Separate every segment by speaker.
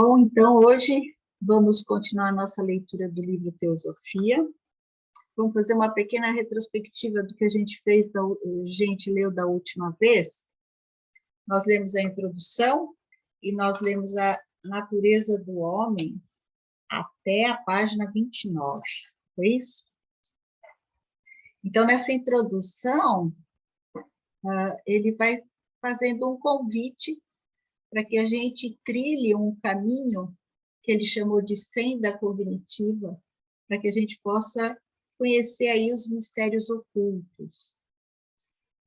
Speaker 1: Bom, então hoje vamos continuar nossa leitura do livro Teosofia. Vamos fazer uma pequena retrospectiva do que a gente fez, a gente leu da última vez. Nós lemos a introdução e nós lemos a natureza do homem até a página 29, foi isso? Então, nessa introdução, ele vai fazendo um convite para que a gente trilhe um caminho que ele chamou de senda cognitiva, para que a gente possa conhecer aí os mistérios ocultos.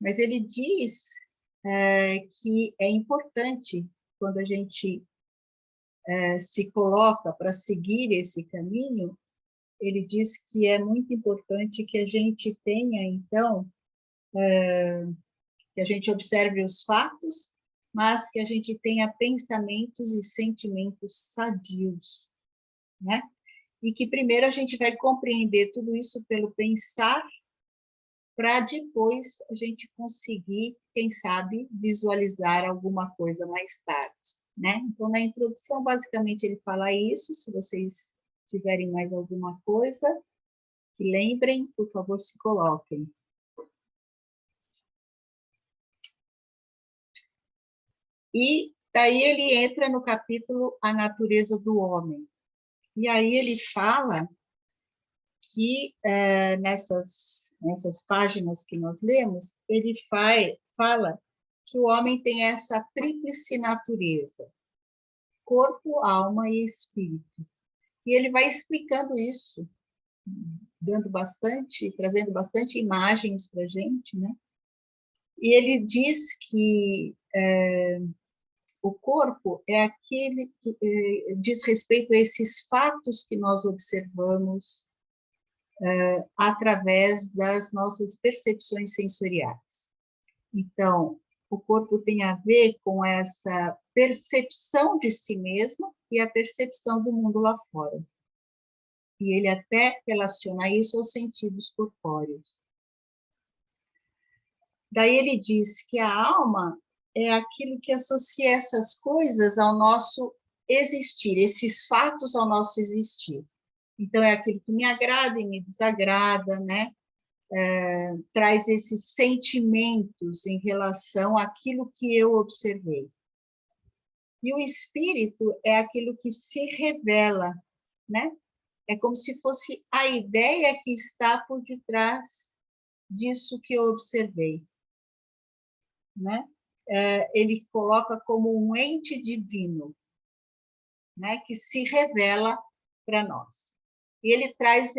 Speaker 1: Mas ele diz que é importante, quando a gente se coloca para seguir esse caminho, ele diz que é muito importante que a gente tenha, então, que a gente observe os fatos, mas que a gente tenha pensamentos e sentimentos sadios, né? E que primeiro a gente vai compreender tudo isso pelo pensar, para depois a gente conseguir, quem sabe, visualizar alguma coisa mais tarde, né? Então, na introdução, basicamente, ele fala isso. Se vocês tiverem mais alguma coisa, que lembrem, por favor, se coloquem. E daí ele entra no capítulo A Natureza do Homem. E aí ele fala que nessas páginas que nós lemos, ele fala que o homem tem essa tríplice natureza, corpo, alma e espírito. E ele vai explicando isso, trazendo bastante imagens para a gente, né? E ele diz que o corpo é aquele que diz respeito a esses fatos que nós observamos através das nossas percepções sensoriais. Então, o corpo tem a ver com essa percepção de si mesmo e a percepção do mundo lá fora. E ele até relaciona isso aos sentidos corpóreos. Daí ele diz que a alma é aquilo que associa essas coisas ao nosso existir, esses fatos ao nosso existir. Então, é aquilo que me agrada e me desagrada, né? Traz esses sentimentos em relação àquilo que eu observei. E o espírito é aquilo que se revela, né? É como se fosse a ideia que está por detrás disso que eu observei, né? Ele coloca como um ente divino, né? Que se revela para nós. E ele traz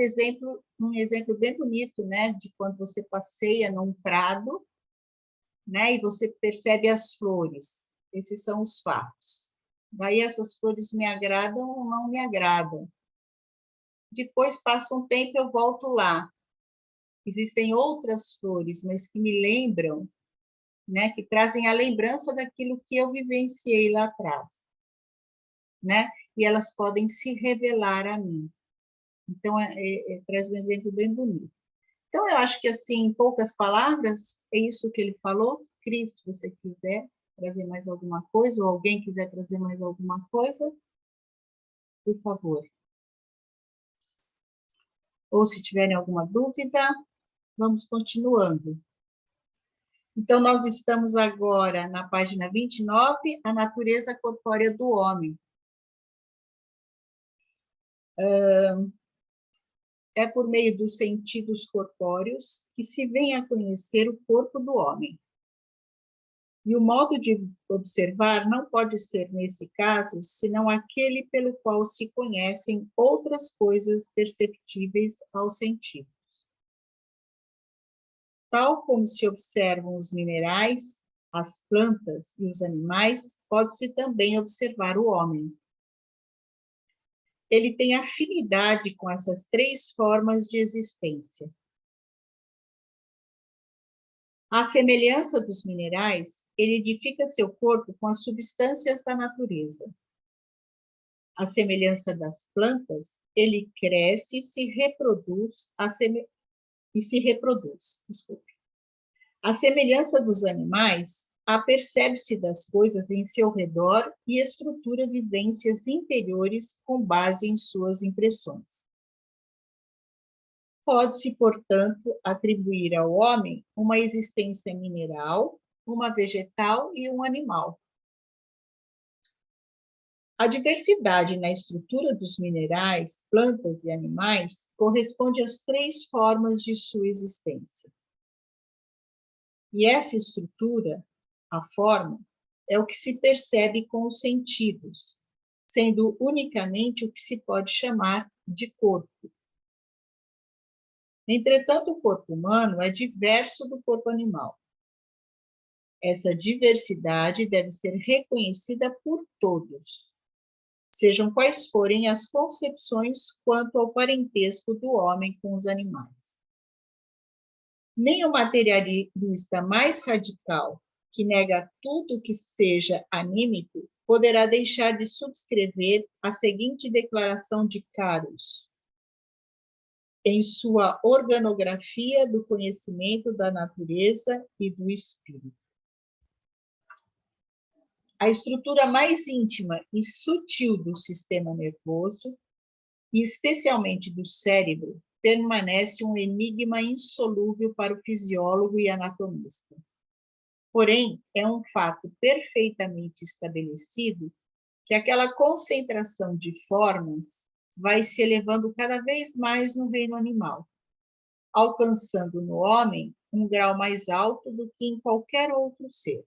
Speaker 1: um exemplo bem bonito, né? De quando você passeia num prado, né? E você percebe as flores. Esses são os fatos. Daí essas flores me agradam ou não me agradam. Depois passa um tempo, eu volto lá. Existem outras flores, mas que me lembram, né? Que trazem a lembrança daquilo que eu vivenciei lá atrás, né? E elas podem se revelar a mim. Então, traz um exemplo bem bonito. Então, eu acho que, assim, em poucas palavras, é isso que ele falou. Cris, se você quiser trazer mais alguma coisa, ou alguém quiser trazer mais alguma coisa, por favor. Ou se tiverem alguma dúvida, vamos continuando. Então, nós estamos agora na página 29, a natureza corpórea do homem. É por meio dos sentidos corpóreos que se vem a conhecer o corpo do homem. E o modo de observar não pode ser, nesse caso, senão aquele pelo qual se conhecem outras coisas perceptíveis aos sentidos. Tal como se observam os minerais, as plantas e os animais, pode-se também observar o homem. Ele tem afinidade com essas três formas de existência. À semelhança dos minerais, ele edifica seu corpo com as substâncias da natureza. À semelhança das plantas, ele cresce e se reproduz, Desculpe. À semelhança dos animais, apercebe-se das coisas em seu redor e estrutura vivências interiores com base em suas impressões. Pode-se, portanto, atribuir ao homem uma existência mineral, uma vegetal e um animal. A diversidade na estrutura dos minerais, plantas e animais corresponde às 3 formas de sua existência. E essa estrutura, a forma, é o que se percebe com os sentidos, sendo unicamente o que se pode chamar de corpo. Entretanto, o corpo humano é diverso do corpo animal. Essa diversidade deve ser reconhecida por todos, sejam quais forem as concepções quanto ao parentesco do homem com os animais. Nem o materialista mais radical, que nega tudo que seja anímico, poderá deixar de subscrever a seguinte declaração de Carus, em sua organografia do conhecimento da natureza e do espírito. A estrutura mais íntima e sutil do sistema nervoso, e especialmente do cérebro, permanece um enigma insolúvel para o fisiólogo e anatomista. Porém, é um fato perfeitamente estabelecido que aquela concentração de formas vai se elevando cada vez mais no reino animal, alcançando no homem um grau mais alto do que em qualquer outro ser.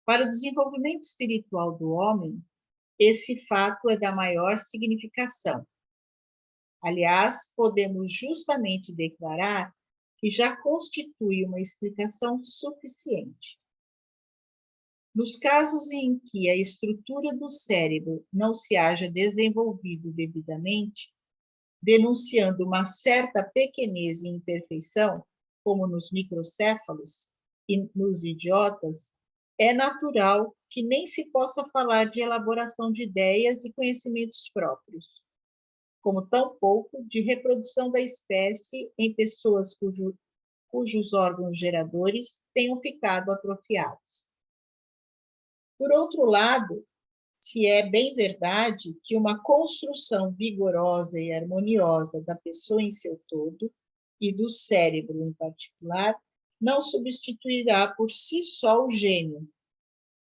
Speaker 1: Para o desenvolvimento espiritual do homem, esse fato é da maior significação. Aliás, podemos justamente declarar que já constitui uma explicação suficiente. Nos casos em que a estrutura do cérebro não se haja desenvolvido devidamente, denunciando uma certa pequenez e imperfeição, como nos microcéfalos e nos idiotas, é natural que nem se possa falar de elaboração de ideias e conhecimentos próprios, como tampouco de reprodução da espécie em pessoas cujos órgãos geradores tenham ficado atrofiados. Por outro lado, se é bem verdade que uma construção vigorosa e harmoniosa da pessoa em seu todo, e do cérebro em particular, não substituirá por si só o gênio.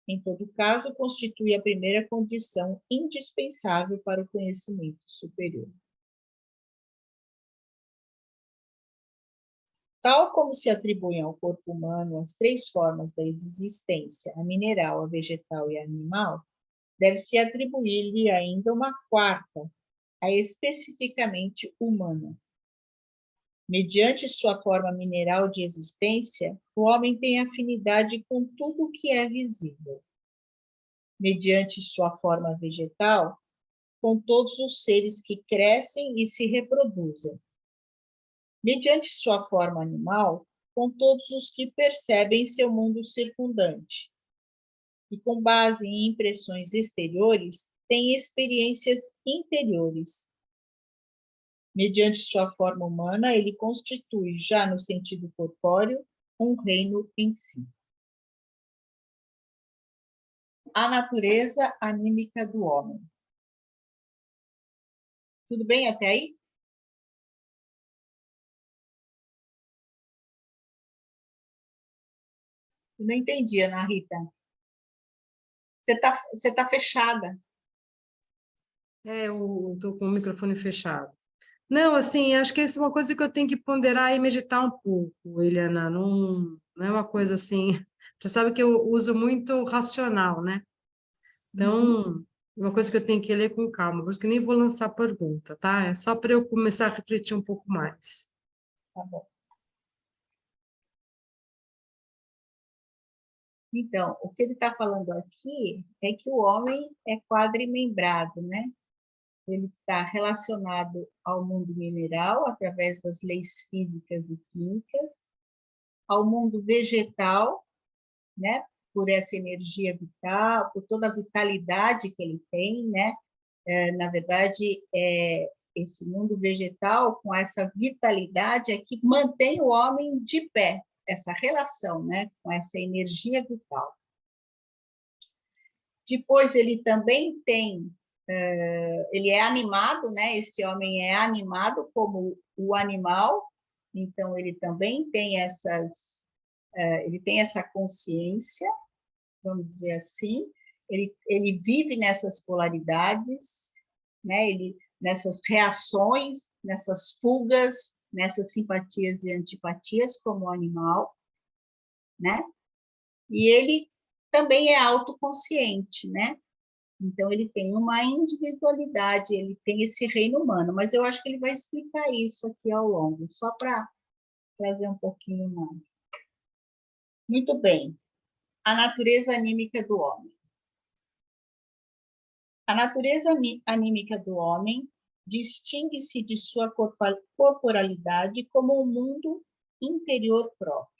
Speaker 1: Em todo caso, constitui a primeira condição indispensável para o conhecimento superior. Tal como se atribuem ao corpo humano as 3 formas da existência, a mineral, a vegetal e a animal, deve-se atribuir-lhe ainda uma 4ª, a especificamente humana. Mediante sua forma mineral de existência, o homem tem afinidade com tudo o que é visível. Mediante sua forma vegetal, com todos os seres que crescem e se reproduzem. Mediante sua forma animal, com todos os que percebem seu mundo circundante. E com base em impressões exteriores, tem experiências interiores. Mediante sua forma humana, ele constitui, já no sentido corpóreo, um reino em si. A natureza anímica do homem. Tudo bem até aí? Eu não entendi, Ana Rita. Você tá fechada.
Speaker 2: Eu estou com o microfone fechado. Não, assim, acho que isso é uma coisa que eu tenho que ponderar e meditar um pouco, Eliana. Não é uma coisa assim. Você sabe que eu uso muito racional, né? Então, é uma coisa que eu tenho que ler com calma, por isso que nem vou lançar pergunta, tá? É só para eu começar a refletir um pouco mais.
Speaker 1: Tá bom. Então, o que ele está falando aqui é que o homem é quadrimembrado, né? Ele está relacionado ao mundo mineral através das leis físicas e químicas, ao mundo vegetal, né? Por essa energia vital, por toda a vitalidade que ele tem, né? Na verdade, esse mundo vegetal, com essa vitalidade, é que mantém o homem de pé, essa relação, né, com essa energia vital. Depois ele também tem, ele é animado, né? Esse homem é animado como o animal, então ele também tem ele tem essa consciência, vamos dizer assim, ele vive nessas polaridades, né? Nessas reações, nessas fugas, nessas simpatias e antipatias como animal, né? E ele também é autoconsciente, né? Então, ele tem uma individualidade, ele tem esse reino humano, mas eu acho que ele vai explicar isso aqui ao longo, só para trazer um pouquinho mais. Muito bem. A natureza anímica do homem. A natureza anímica do homem distingue-se de sua corporalidade como um mundo interior próprio.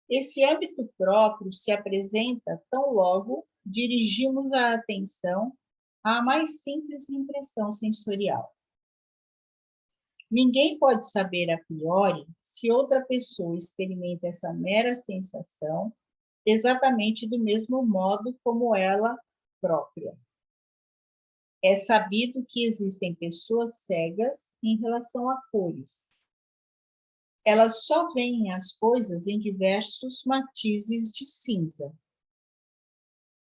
Speaker 1: Esse âmbito próprio se apresenta tão logo dirigimos a atenção à mais simples impressão sensorial. Ninguém pode saber a priori se outra pessoa experimenta essa mera sensação exatamente do mesmo modo como ela própria. É sabido que existem pessoas cegas em relação a cores. Elas só veem as coisas em diversos matizes de cinza.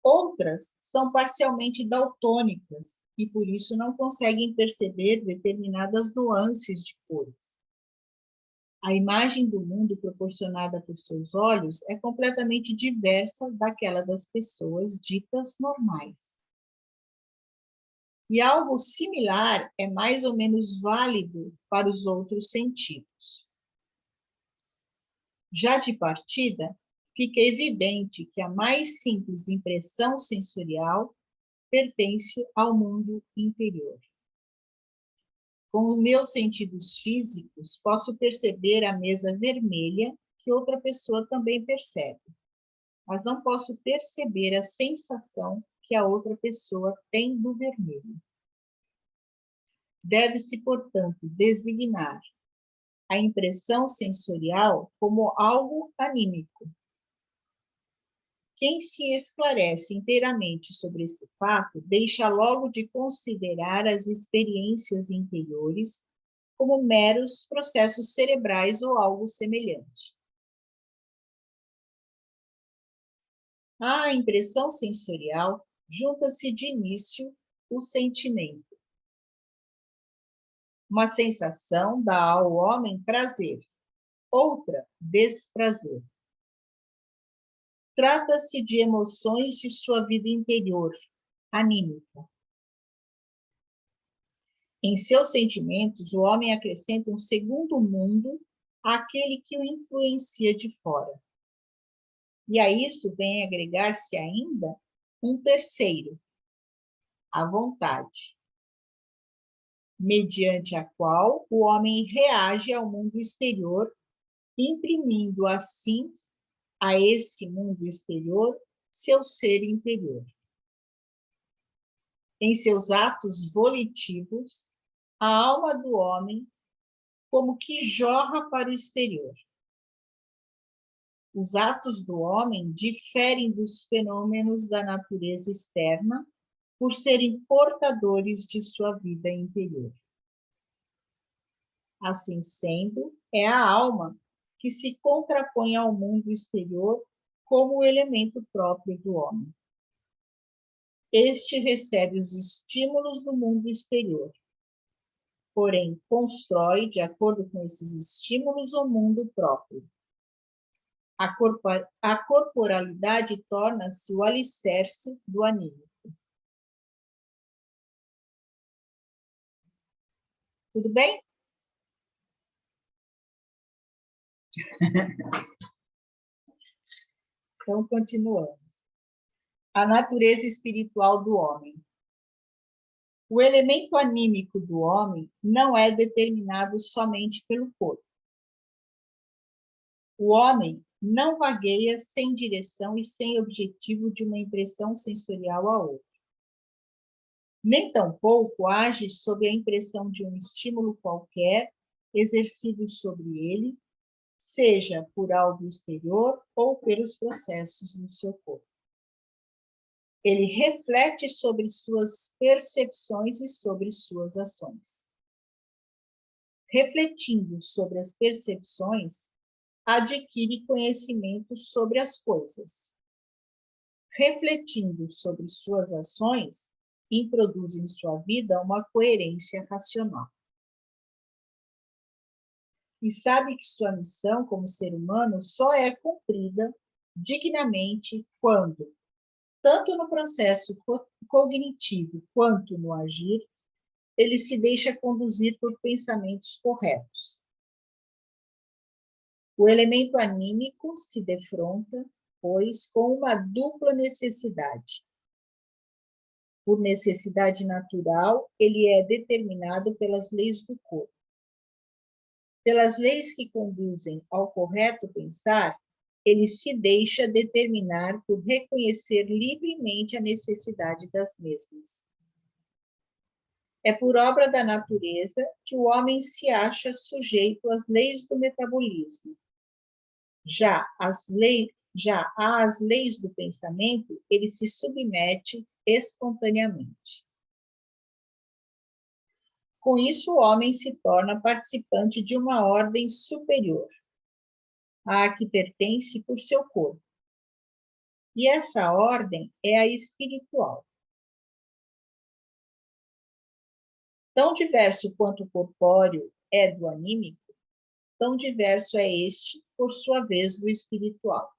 Speaker 1: Outras são parcialmente daltônicas e, por isso, não conseguem perceber determinadas nuances de cores. A imagem do mundo proporcionada por seus olhos é completamente diversa daquela das pessoas ditas normais. E algo similar é mais ou menos válido para os outros sentidos. Já de partida, fica evidente que a mais simples impressão sensorial pertence ao mundo interior. Com os meus sentidos físicos, posso perceber a mesa vermelha que outra pessoa também percebe, mas não posso perceber a sensação que a outra pessoa tem do vermelho. Deve-se, portanto, designar a impressão sensorial como algo anímico. Quem se esclarece inteiramente sobre esse fato deixa logo de considerar as experiências interiores como meros processos cerebrais ou algo semelhante. À impressão sensorial junta-se de início o sentimento. Uma sensação dá ao homem prazer, outra desprazer. Trata-se de emoções de sua vida interior, anímica. Em seus sentimentos, o homem acrescenta um segundo mundo àquele que o influencia de fora. E a isso vem agregar-se ainda um terceiro, a vontade, mediante a qual o homem reage ao mundo exterior, imprimindo assim a esse mundo exterior seu ser interior. Em seus atos volitivos, a alma do homem como que jorra para o exterior. Os atos do homem diferem dos fenômenos da natureza externa por serem portadores de sua vida interior. Assim sendo, é a alma que se contrapõe ao mundo exterior como o elemento próprio do homem. Este recebe os estímulos do mundo exterior, porém constrói, de acordo com esses estímulos, o mundo próprio. A corporalidade torna-se o alicerce do anímico. Tudo bem? Então, continuamos. A natureza espiritual do homem. O elemento anímico do homem não é determinado somente pelo corpo. O homem não vagueia sem direção e sem objetivo de uma impressão sensorial a outra. Nem tampouco age sob a impressão de um estímulo qualquer exercido sobre ele, seja por algo exterior ou pelos processos no seu corpo. Ele reflete sobre suas percepções e sobre suas ações. Refletindo sobre as percepções, adquire conhecimento sobre as coisas. Refletindo sobre suas ações, introduz em sua vida uma coerência racional. E sabe que sua missão como ser humano só é cumprida dignamente quando, tanto no processo cognitivo quanto no agir, ele se deixa conduzir por pensamentos corretos. O elemento anímico se defronta, pois, com uma dupla necessidade. Por necessidade natural, ele é determinado pelas leis do corpo. Pelas leis que conduzem ao correto pensar, ele se deixa determinar por reconhecer livremente a necessidade das mesmas. É por obra da natureza que o homem se acha sujeito às leis do metabolismo. Já às leis do pensamento, ele se submete espontaneamente. Com isso, o homem se torna participante de uma ordem superior, à que pertence por seu corpo. E essa ordem é a espiritual. Tão diverso quanto o corpóreo é do anímico, tão diverso é este, por sua vez, do espiritual.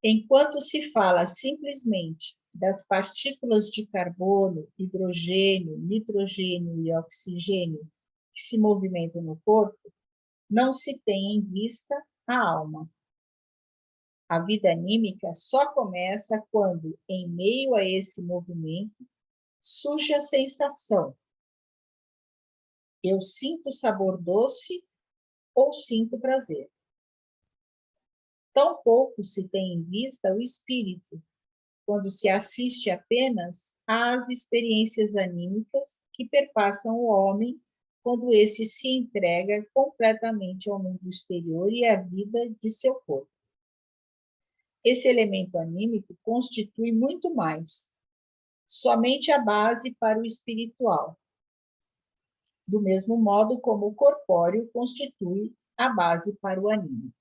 Speaker 1: Enquanto se fala simplesmente das partículas de carbono, hidrogênio, nitrogênio e oxigênio que se movimentam no corpo, não se tem em vista a alma. A vida anímica só começa quando, em meio a esse movimento, surge a sensação: eu sinto sabor doce ou sinto prazer. Tampouco se tem em vista o espírito, quando se assiste apenas às experiências anímicas que perpassam o homem quando esse se entrega completamente ao mundo exterior e à vida de seu corpo. Esse elemento anímico constitui muito mais, somente a base para o espiritual, do mesmo modo como o corpóreo constitui a base para o anímico.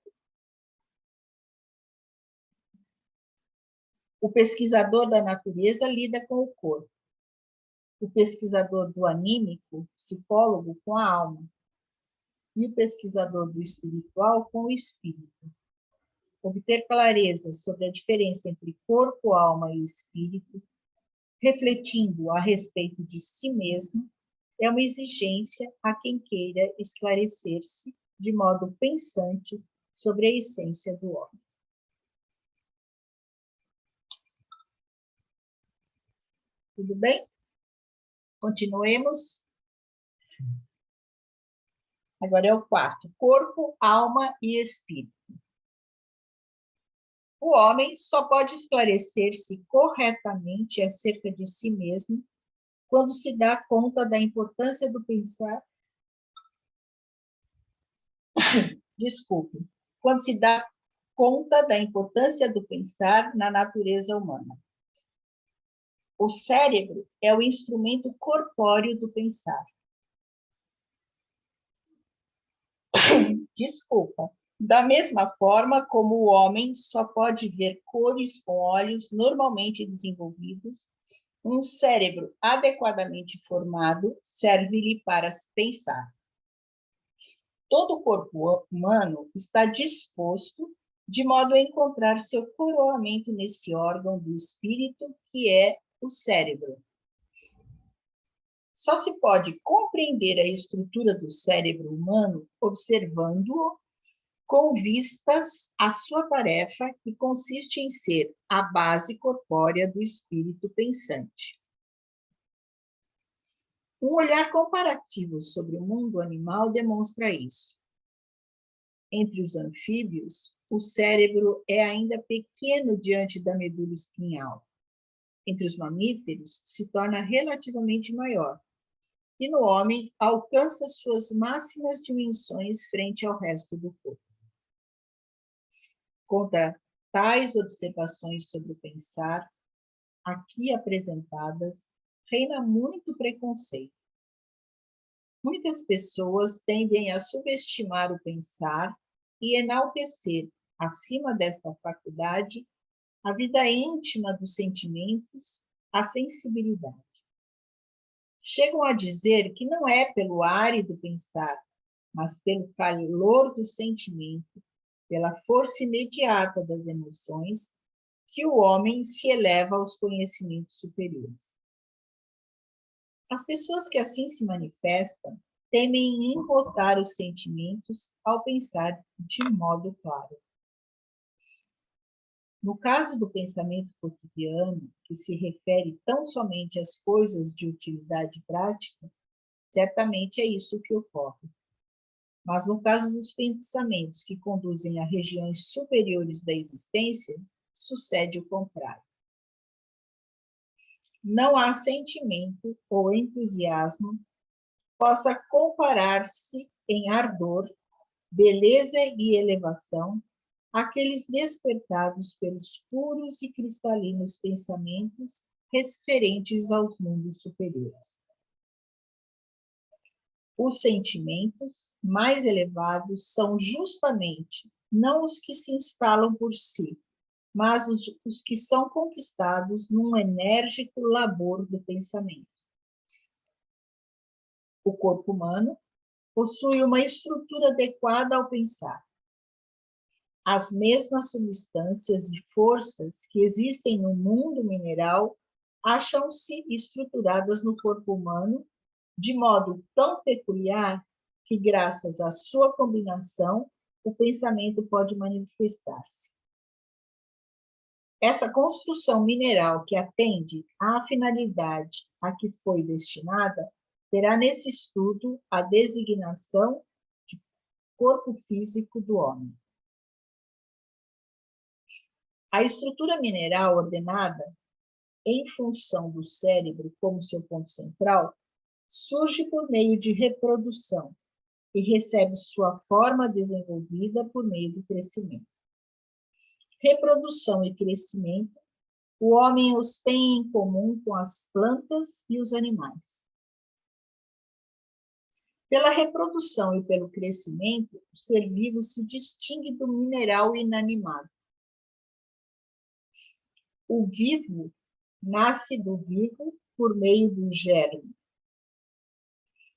Speaker 1: O pesquisador da natureza lida com o corpo. O pesquisador do anímico, psicólogo, com a alma. E o pesquisador do espiritual com o espírito. Obter clareza sobre a diferença entre corpo, alma e espírito, refletindo a respeito de si mesmo, é uma exigência a quem queira esclarecer-se de modo pensante sobre a essência do homem. Tudo bem? Continuemos. Agora é o quarto: corpo, alma e espírito. O homem só pode esclarecer-se corretamente acerca de si mesmo quando se dá conta da importância do pensar. Desculpe. Quando se dá conta da importância do pensar na natureza humana. O cérebro é o instrumento corpóreo do pensar. Desculpa. Da mesma forma como o homem só pode ver cores com olhos normalmente desenvolvidos, um cérebro adequadamente formado serve-lhe para pensar. Todo o corpo humano está disposto de modo a encontrar seu coroamento nesse órgão do espírito, que é o cérebro. Só se pode compreender a estrutura do cérebro humano observando-o com vistas à sua tarefa, que consiste em ser a base corpórea do espírito pensante. Um olhar comparativo sobre o mundo animal demonstra isso. Entre os anfíbios, o cérebro é ainda pequeno diante da medula espinhal. Entre os mamíferos, se torna relativamente maior. e no homem alcança suas máximas dimensões frente ao resto do corpo. Contra tais observações sobre o pensar, aqui apresentadas, reina muito preconceito. Muitas pessoas tendem a subestimar o pensar e enaltecer, acima desta faculdade, a vida íntima dos sentimentos, a sensibilidade. Chegam a dizer que não é pelo árido pensar, mas pelo calor do sentimento, pela força imediata das emoções, que o homem se eleva aos conhecimentos superiores. As pessoas que assim se manifestam temem embotar os sentimentos ao pensar de modo claro. No caso do pensamento cotidiano, que se refere tão somente às coisas de utilidade prática, certamente é isso que ocorre. Mas no caso dos pensamentos que conduzem a regiões superiores da existência, sucede o contrário. Não há sentimento ou entusiasmo que possa comparar-se em ardor, beleza e elevação àqueles despertados pelos puros e cristalinos pensamentos referentes aos mundos superiores. Os sentimentos mais elevados são justamente não os que se instalam por si, mas os que são conquistados num enérgico labor do pensamento. O corpo humano possui uma estrutura adequada ao pensar. As mesmas substâncias e forças que existem no mundo mineral acham-se estruturadas no corpo humano de modo tão peculiar que, graças à sua combinação, o pensamento pode manifestar-se. Essa construção mineral que atende à finalidade a que foi destinada terá nesse estudo a designação de corpo físico do homem. A estrutura mineral ordenada, em função do cérebro como seu ponto central, surge por meio de reprodução e recebe sua forma desenvolvida por meio do crescimento. Reprodução e crescimento, o homem os tem em comum com as plantas e os animais. Pela reprodução e pelo crescimento, o ser vivo se distingue do mineral inanimado. O vivo nasce do vivo por meio do germe.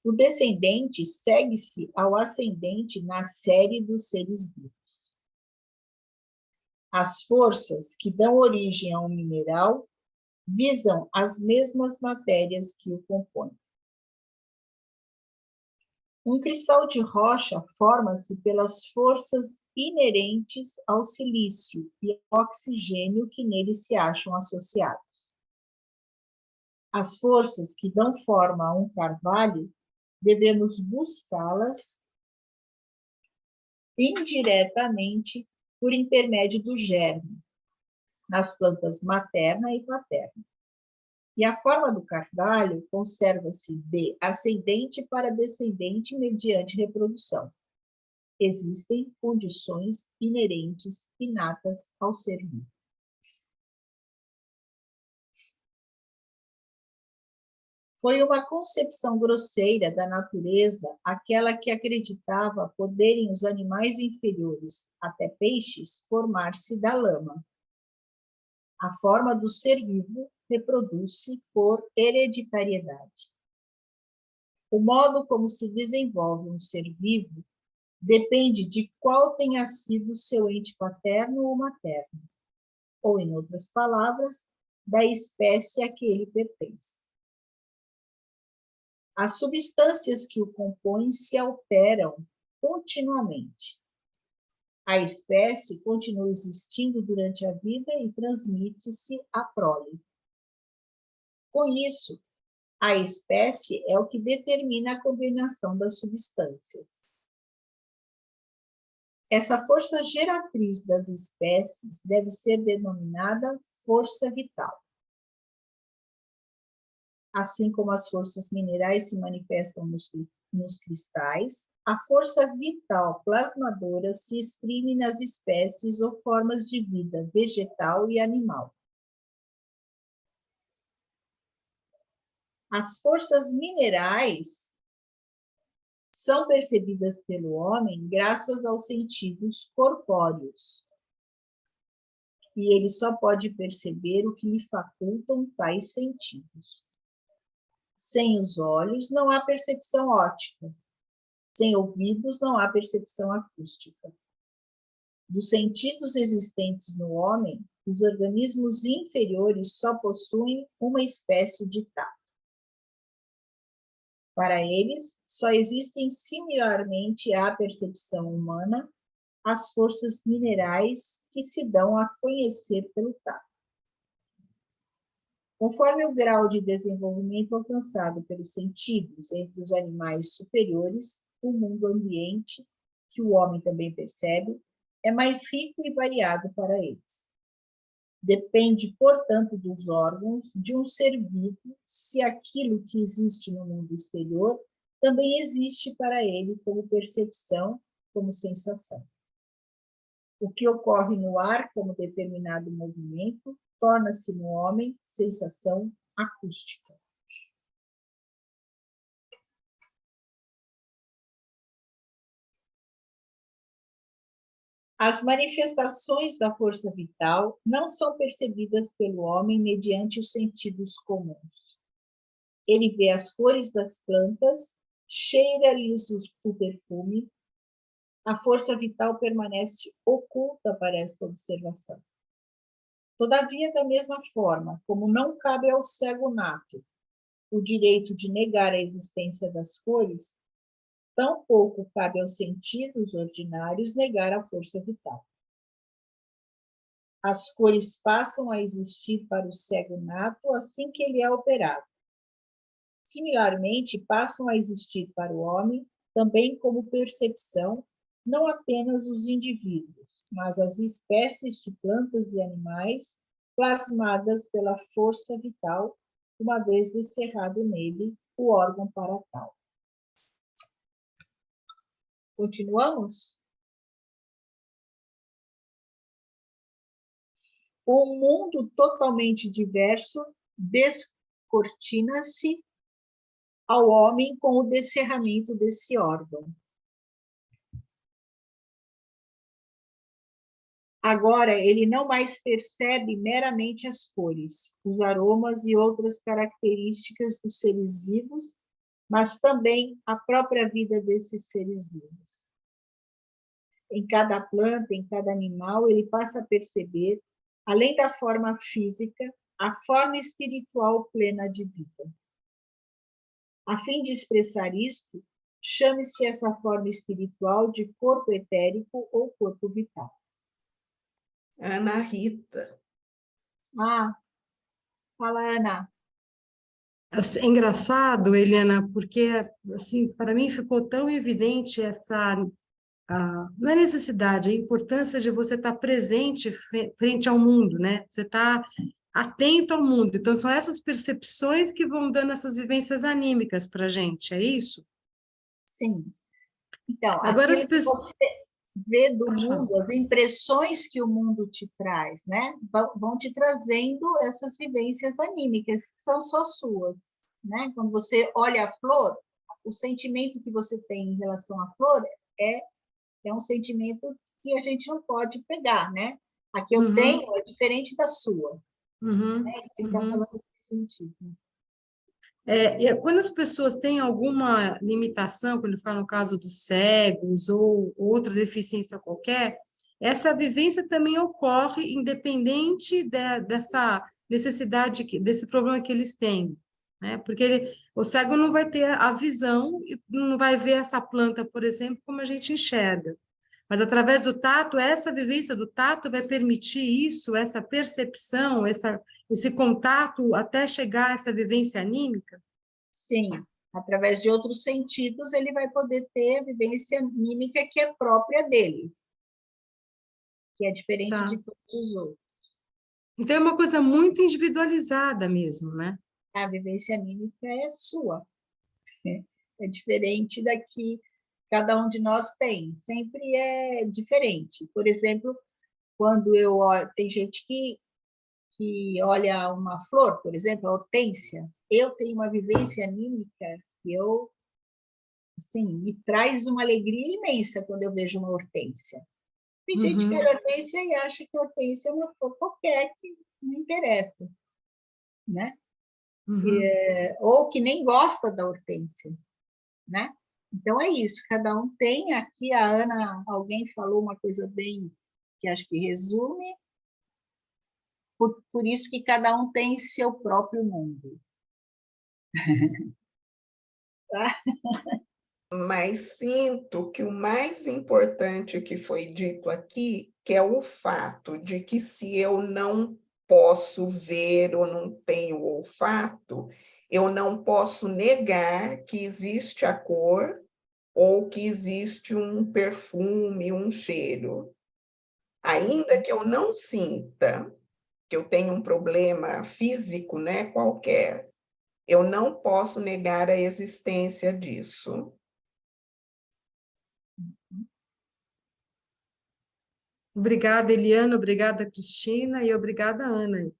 Speaker 1: O descendente segue-se ao ascendente na série dos seres vivos. As forças que dão origem a um mineral visam as mesmas matérias que o compõem. Um cristal de rocha forma-se pelas forças inerentes ao silício e ao oxigênio que nele se acham associados. As forças que dão forma a um carvalho, devemos buscá-las indiretamente por intermédio do germe, nas plantas materna e paterna. E a forma do carvalho conserva-se de ascendente para descendente mediante reprodução. Existem condições inerentes, inatas ao ser vivo. Foi uma concepção grosseira da natureza aquela que acreditava poderem os animais inferiores, até peixes, formar-se da lama. A forma do ser vivo reproduz-se por hereditariedade. O modo como se desenvolve um ser vivo depende de qual tenha sido seu ente paterno ou materno, ou, em outras palavras, da espécie a que ele pertence. As substâncias que o compõem se alteram continuamente. A espécie continua existindo durante a vida e transmite-se à prole. Com isso, a espécie é o que determina a combinação das substâncias. Essa força geratriz das espécies deve ser denominada força vital. Assim como as forças minerais se manifestam nos cristais, a força vital plasmadora se exprime nas espécies ou formas de vida vegetal e animal. As forças minerais são percebidas pelo homem graças aos sentidos corpóreos. E ele só pode perceber o que lhe facultam tais sentidos. Sem os olhos não há percepção óptica. Sem ouvidos não há percepção acústica. Dos sentidos existentes no homem, os organismos inferiores só possuem uma espécie de tato. Para eles, só existem similarmente à percepção humana as forças minerais que se dão a conhecer pelo tato. Conforme o grau de desenvolvimento alcançado pelos sentidos entre os animais superiores, o mundo ambiente, que o homem também percebe, é mais rico e variado para eles. Depende, portanto, dos órgãos de um ser vivo se aquilo que existe no mundo exterior também existe para ele como percepção, como sensação. O que ocorre no ar como determinado movimento torna-se no homem sensação acústica. As manifestações da força vital não são percebidas pelo homem mediante os sentidos comuns. Ele vê as cores das plantas, cheira-lhes o perfume. A força vital permanece oculta para esta observação. Todavia, da mesma forma, como não cabe ao cego nato o direito de negar a existência das cores, tampouco cabe aos sentidos ordinários negar a força vital. As cores passam a existir para o cego nato assim que ele é operado. Similarmente, passam a existir para o homem também como percepção, não apenas os indivíduos, mas as espécies de plantas e animais plasmadas pela força vital, uma vez descerrado nele o órgão para tal. Continuamos? O mundo totalmente diverso descortina-se ao homem com o descerramento desse órgão. Agora, ele não mais percebe meramente as cores, os aromas e outras características dos seres vivos, mas também a própria vida desses seres vivos. Em cada planta, em cada animal, ele passa a perceber, além da forma física, a forma espiritual plena de vida. A fim de expressar isto, chame-se essa forma espiritual de corpo etérico ou corpo vital.
Speaker 3: Ana Rita.
Speaker 1: Ah, fala, Ana.
Speaker 2: É engraçado, Eliana, porque assim, para mim ficou tão evidente essa não é necessidade, a importância de você estar presente frente ao mundo, né? Você está atento ao mundo. Então, são essas percepções que vão dando essas vivências anímicas para a gente, é isso?
Speaker 1: Sim. Então,
Speaker 2: Agora as
Speaker 1: aquilo que
Speaker 2: pessoas...
Speaker 1: você vê do mundo, as impressões que o mundo te traz, né? Vão te trazendo essas vivências anímicas, que são só suas, né? Quando você olha a flor, o sentimento que você tem em relação à flor é um sentimento que a gente não pode pegar, né? A que eu tenho é diferente da sua. Né? A gente está falando nesse sentido.
Speaker 2: Quando as pessoas têm alguma limitação, quando fala no caso dos cegos ou outra deficiência qualquer, essa vivência também ocorre independente dessa necessidade, desse problema que eles têm, né? Porque o cego não vai ter a visão e não vai ver essa planta, por exemplo, como a gente enxerga. Mas através do tato, essa vivência do tato vai permitir isso, essa percepção, esse contato até chegar a essa vivência anímica?
Speaker 1: Sim, através de outros sentidos ele vai poder ter a vivência anímica que é própria dele, que é diferente de todos os outros.
Speaker 2: Então é uma coisa muito individualizada mesmo, né?
Speaker 1: A vivência anímica é sua, né? É diferente da que cada um de nós tem, sempre é diferente. Por exemplo, quando eu olho, tem gente que olha uma flor, por exemplo, a hortênsia, eu tenho uma vivência anímica que eu, assim, me traz uma alegria imensa quando eu vejo uma hortênsia. Tem gente que
Speaker 2: Uhum,
Speaker 1: olha a hortência e acha que a hortência é uma flor qualquer, que não interessa, né?
Speaker 2: uhum.
Speaker 1: Ou que nem gosta da hortência, né? Então é isso, cada um tem. Aqui a Ana, alguém falou uma coisa bem que acho que resume, por isso que cada um tem seu próprio mundo. Tá?
Speaker 3: Mas sinto que o mais importante que foi dito aqui, que é o fato de que se eu não posso ver ou não tenho olfato, eu não posso negar que existe a cor ou que existe um perfume, um cheiro. Ainda que eu não sinta que eu tenho um problema físico, né, qualquer, eu não posso negar a existência disso.
Speaker 2: Obrigada, Eliana, obrigada, Cristina, e obrigada, Ana.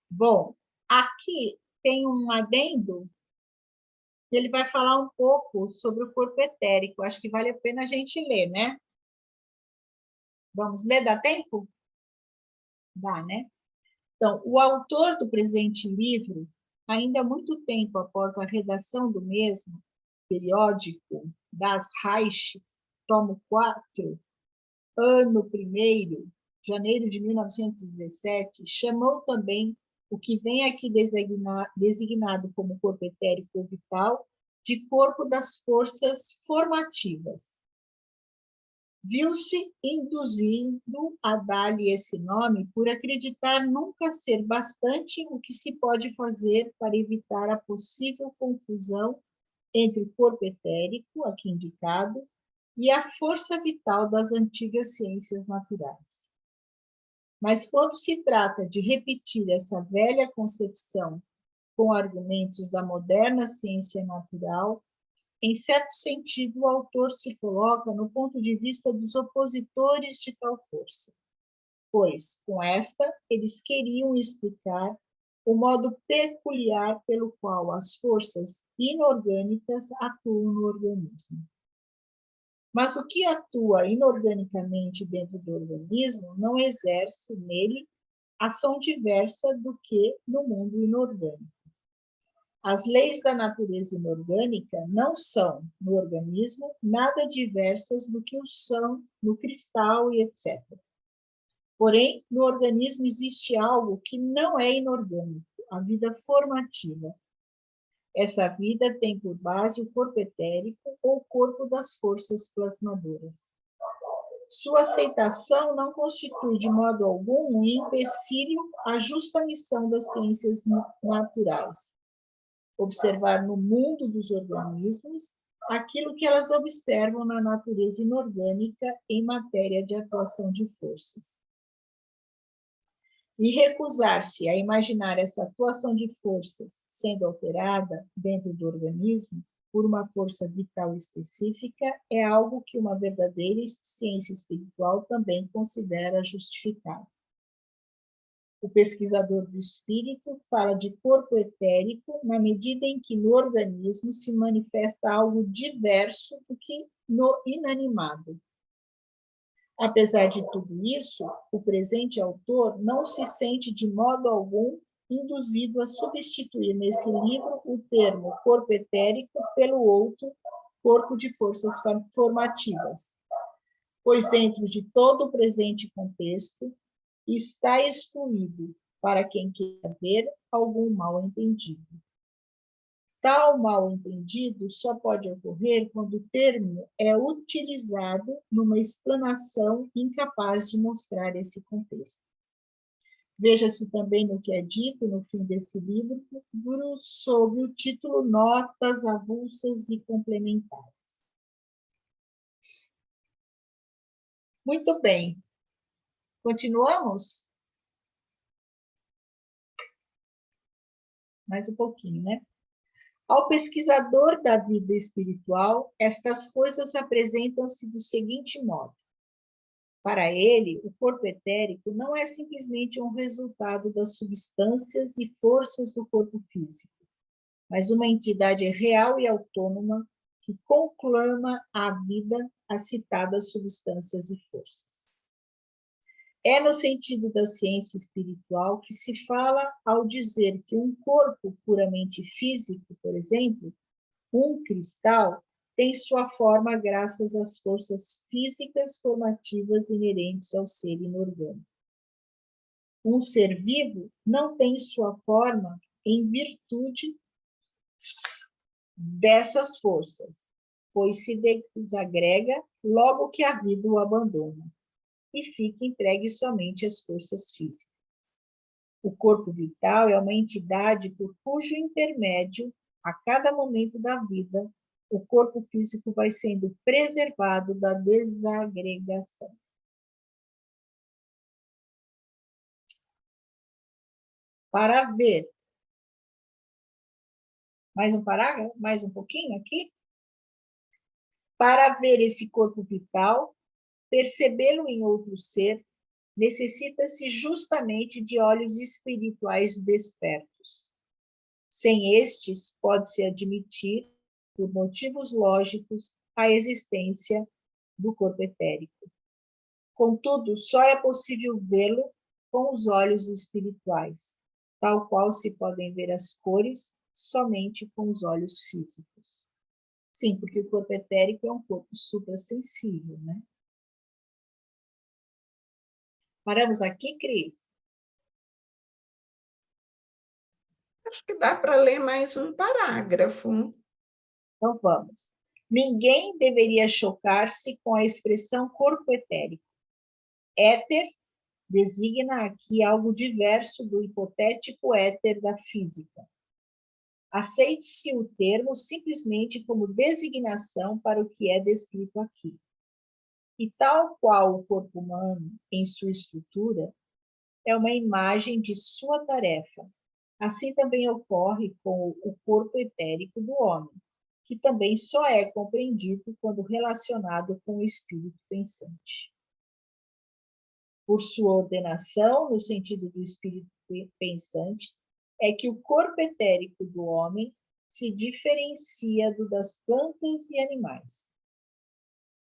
Speaker 1: Bom, aqui tem um adendo que ele vai falar um pouco sobre o corpo etérico. Acho que vale a pena a gente ler, né? Vamos ler? Dá tempo? Dá, né? Então, o autor do presente livro, ainda muito tempo após a redação do mesmo, periódico Das Reich, tomo 4, ano 1º, janeiro de 1917, chamou também o que vem aqui designado como corpo etérico ou vital de corpo das forças formativas. Viu-se induzido a dar-lhe esse nome por acreditar nunca ser bastante o que se pode fazer para evitar a possível confusão entre o corpo etérico, aqui indicado, e a força vital das antigas ciências naturais. Mas quando se trata de repetir essa velha concepção com argumentos da moderna ciência natural, em certo sentido, o autor se coloca no ponto de vista dos opositores de tal força, pois, com esta, eles queriam explicar o modo peculiar pelo qual as forças inorgânicas atuam no organismo. Mas o que atua inorganicamente dentro do organismo não exerce nele ação diversa do que no mundo inorgânico. As leis da natureza inorgânica não são, no organismo, nada diversas do que o são no cristal e etc. Porém, no organismo existe algo que não é inorgânico, a vida formativa. Essa vida tem por base o corpo etérico ou corpo das forças plasmadoras. Sua aceitação não constitui de modo algum um empecilho à justa missão das ciências naturais. Observar no mundo dos organismos aquilo que elas observam na natureza inorgânica em matéria de atuação de forças. E recusar-se a imaginar essa atuação de forças sendo alterada dentro do organismo por uma força vital específica é algo que uma verdadeira ciência espiritual também considera justificado. O pesquisador do espírito fala de corpo etérico na medida em que no organismo se manifesta algo diverso do que no inanimado. Apesar de tudo isso, o presente autor não se sente de modo algum induzido a substituir nesse livro o termo corpo etérico pelo outro corpo de forças formativas, pois dentro de todo o presente contexto está excluído, para quem queira ver, algum mal-entendido. Tal mal-entendido só pode ocorrer quando o termo é utilizado numa explanação incapaz de mostrar esse contexto. Veja-se também no que é dito no fim desse livro sob o título Notas Avulsas e Complementares. Muito bem. Continuamos? mais um pouquinho, né? Ao pesquisador da vida espiritual, estas coisas apresentam-se do seguinte modo. Para ele, o corpo etérico não é simplesmente um resultado das substâncias e forças do corpo físico, mas uma entidade real e autônoma que conclama à vida as citadas substâncias e forças. É no sentido da ciência espiritual que se fala ao dizer que um corpo puramente físico, por exemplo, um cristal, tem sua forma graças às forças físicas formativas inerentes ao ser inorgânico. Um ser vivo não tem sua forma em virtude dessas forças, pois se desagrega logo que a vida o abandona e fica entregue somente às forças físicas. O corpo vital é uma entidade por cujo intermédio, a cada momento da vida, o corpo físico vai sendo preservado da desagregação. Para ver, mais um parágrafo, mais um pouquinho aqui. Para ver esse corpo vital, percebê-lo em outro ser, necessita-se justamente de olhos espirituais despertos. Sem estes, pode-se admitir, por motivos lógicos, a existência do corpo etérico. Contudo, só é possível vê-lo com os olhos espirituais, tal qual se podem ver as cores somente com os olhos físicos. Sim, porque o corpo etérico é um corpo suprassensível, né? Paramos aqui, Cris?
Speaker 3: Acho que dá para ler mais um parágrafo.
Speaker 1: Então vamos. Ninguém deveria chocar-se com a expressão corpo etérico. Éter designa aqui algo diverso do hipotético éter da física. Aceite-se o termo simplesmente como designação para o que é descrito aqui. E tal qual o corpo humano, em sua estrutura, é uma imagem de sua tarefa, assim também ocorre com o corpo etérico do homem, que também só é compreendido quando relacionado com o espírito pensante. Por sua ordenação, no sentido do espírito pensante, é que o corpo etérico do homem se diferencia do das plantas e animais.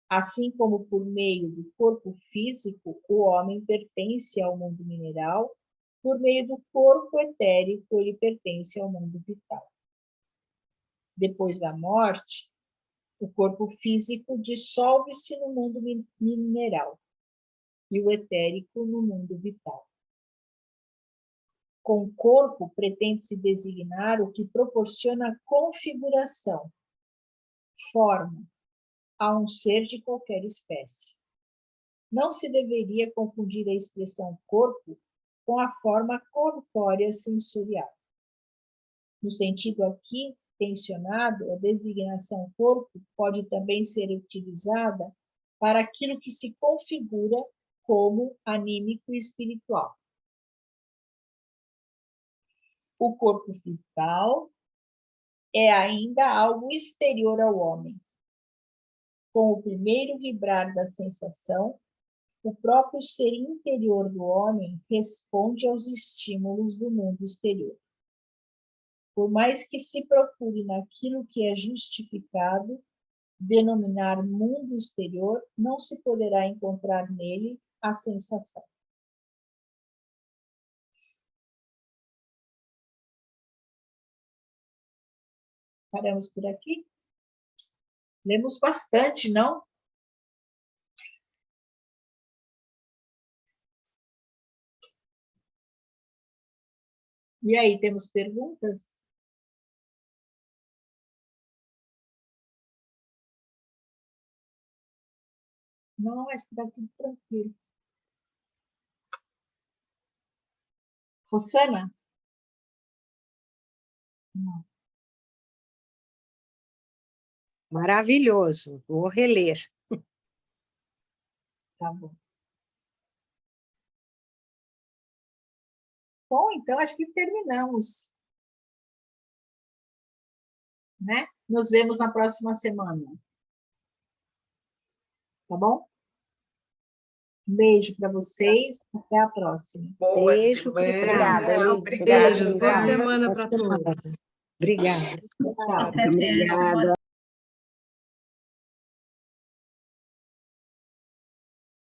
Speaker 1: Assim como por meio do corpo físico, o homem pertence ao mundo mineral, por meio do corpo etérico, ele pertence ao mundo vital. Depois da morte, o corpo físico dissolve-se no mundo mineral e o etérico no mundo vital. Com o corpo, pretende-se designar o que proporciona configuração, forma, a um ser de qualquer espécie. Não se deveria confundir a expressão corpo com a forma corpórea sensorial. No sentido aqui tensionado, a designação corpo pode também ser utilizada para aquilo que se configura como anímico e espiritual. O corpo vital é ainda algo exterior ao homem. Com o primeiro vibrar da sensação, o próprio ser interior do homem responde aos estímulos do mundo exterior. Por mais que se procure naquilo que é justificado, denominar mundo exterior, não se poderá encontrar nele a sensação. Paramos por aqui? Lemos bastante, não? E aí, temos perguntas? Não, acho que está tudo tranquilo. Rosana? Não,
Speaker 4: Maravilhoso, vou reler.
Speaker 1: tá bom. Bom, então acho que terminamos. né? Nos vemos na próxima semana. Tá bom? Um beijo para vocês, até a próxima.
Speaker 3: Boa
Speaker 4: Beijo,
Speaker 3: semana.
Speaker 4: obrigada.
Speaker 3: Obrigada.
Speaker 2: Beijos, boa
Speaker 4: Obrigada.
Speaker 2: semana
Speaker 4: Boa
Speaker 2: para
Speaker 4: semana.
Speaker 2: todos.
Speaker 4: Obrigada.
Speaker 1: Tchau.
Speaker 5: Até breve.
Speaker 4: Obrigada.